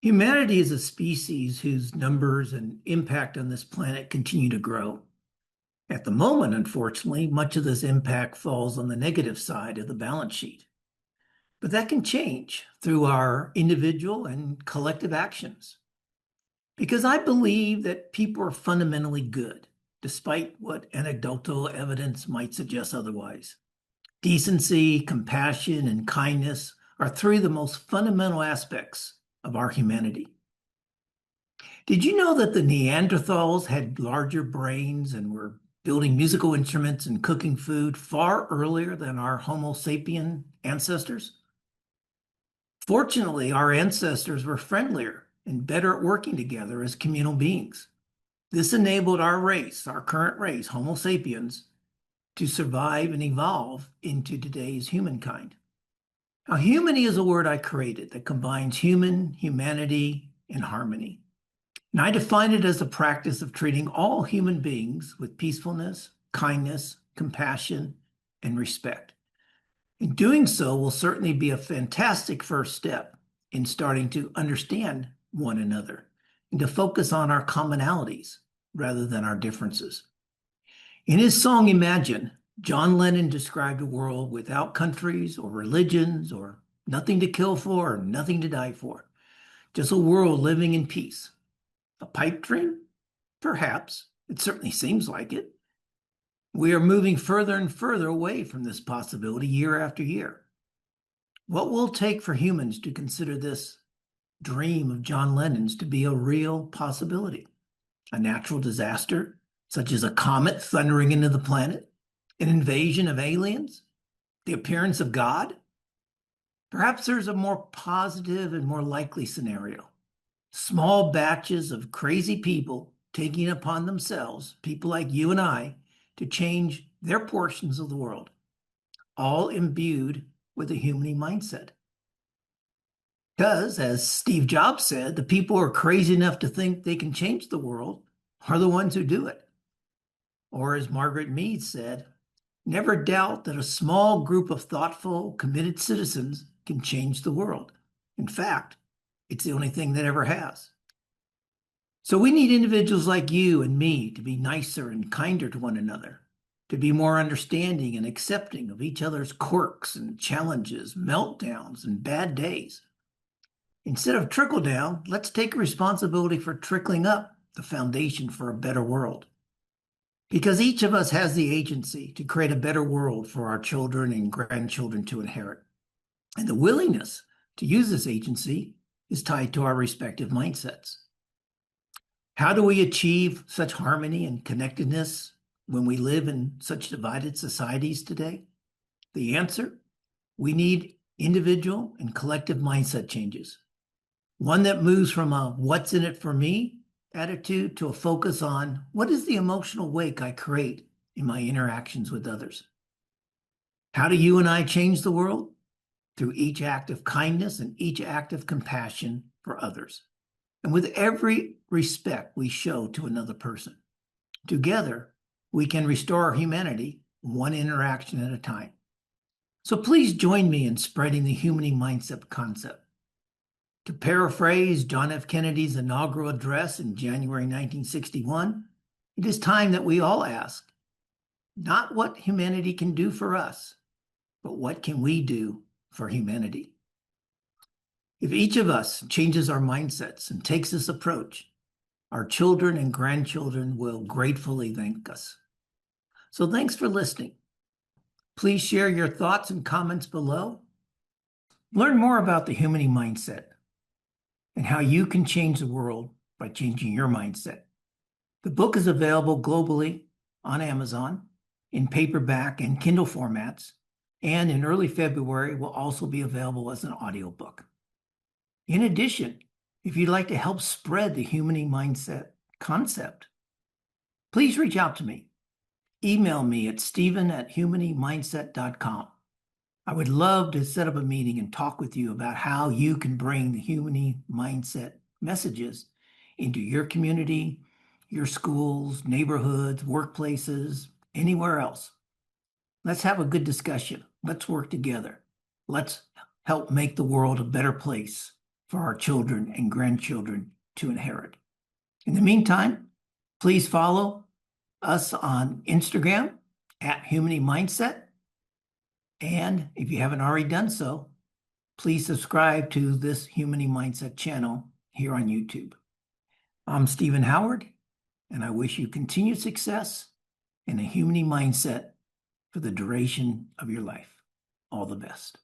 Humanity is a species whose numbers and impact on this planet continue to grow. At the moment, unfortunately, much of this impact falls on the negative side of the balance sheet. But that can change through our individual and collective actions. Because I believe that people are fundamentally good, despite what anecdotal evidence might suggest otherwise. Decency, compassion, and kindness are three of the most fundamental aspects of our humanity. Did you know that the Neanderthals had larger brains and were building musical instruments and cooking food far earlier than our Homo sapien ancestors? Fortunately, our ancestors were friendlier and better at working together as communal beings. This enabled our race, our current race, Homo sapiens, to survive and evolve into today's humankind. Now, humany is a word I created that combines human, humanity, and harmony. And I define it as the practice of treating all human beings with peacefulness, kindness, compassion, and respect. And doing so will certainly be a fantastic first step in starting to understand one another and to focus on our commonalities rather than our differences. In his song Imagine, John Lennon described a world without countries or religions or nothing to kill for or nothing to die for, just a world living in peace. A pipe dream? Perhaps. It certainly seems like it. We are moving further and further away from this possibility year after year. What will it take for humans to consider this dream of John Lennon's to be a real possibility? A natural disaster, such as a comet thundering into the planet? An invasion of aliens? The appearance of God? Perhaps there's a more positive and more likely scenario. Small batches of crazy people taking upon themselves, people like you and I, to change their portions of the world, all imbued with a Humony mindset. Because, as Steve Jobs said, the people who are crazy enough to think they can change the world are the ones who do it. Or as Margaret Mead said, never doubt that a small group of thoughtful, committed citizens can change the world. In fact, it's the only thing that ever has. So we need individuals like you and me to be nicer and kinder to one another, to be more understanding and accepting of each other's quirks and challenges, meltdowns, and bad days. Instead of trickle down, let's take responsibility for trickling up the foundation for a better world. Because each of us has the agency to create a better world for our children and grandchildren to inherit. And the willingness to use this agency is tied to our respective mindsets. How do we achieve such harmony and connectedness when we live in such divided societies today? The answer, we need individual and collective mindset changes. One that moves from a what's in it for me attitude to a focus on what is the emotional wake I create in my interactions with others. How do you and I change the world? Through each act of kindness and each act of compassion for others, and with every respect we show to another person. Together, we can restore our humanity one interaction at a time. So please join me in spreading the Humany Mindset concept. To paraphrase John F. Kennedy's inaugural address in January 1961, it is time that we all ask, not what humanity can do for us, but what can we do for humanity? If each of us changes our mindsets and takes this approach, our children and grandchildren will gratefully thank us. So thanks for listening. Please share your thoughts and comments below. Learn more about the Humany Mindset and how you can change the world by changing your mindset. The book is available globally on Amazon in paperback and Kindle formats, and in early February will also be available as an audiobook. In addition, if you'd like to help spread the Humany Mindset concept, please reach out to me. Email me at stephen@humanymindset.com. I would love to set up a meeting and talk with you about how you can bring the Humany Mindset messages into your community, your schools, neighborhoods, workplaces, anywhere else. Let's have a good discussion. Let's work together. Let's help make the world a better place for our children and grandchildren to inherit. In the meantime, please follow us on Instagram at Humony Mindset. And if you haven't already done so, please subscribe to this Humony Mindset channel here on YouTube. I'm Stephen Howard, and I wish you continued success in a Humony Mindset for the duration of your life. All the best.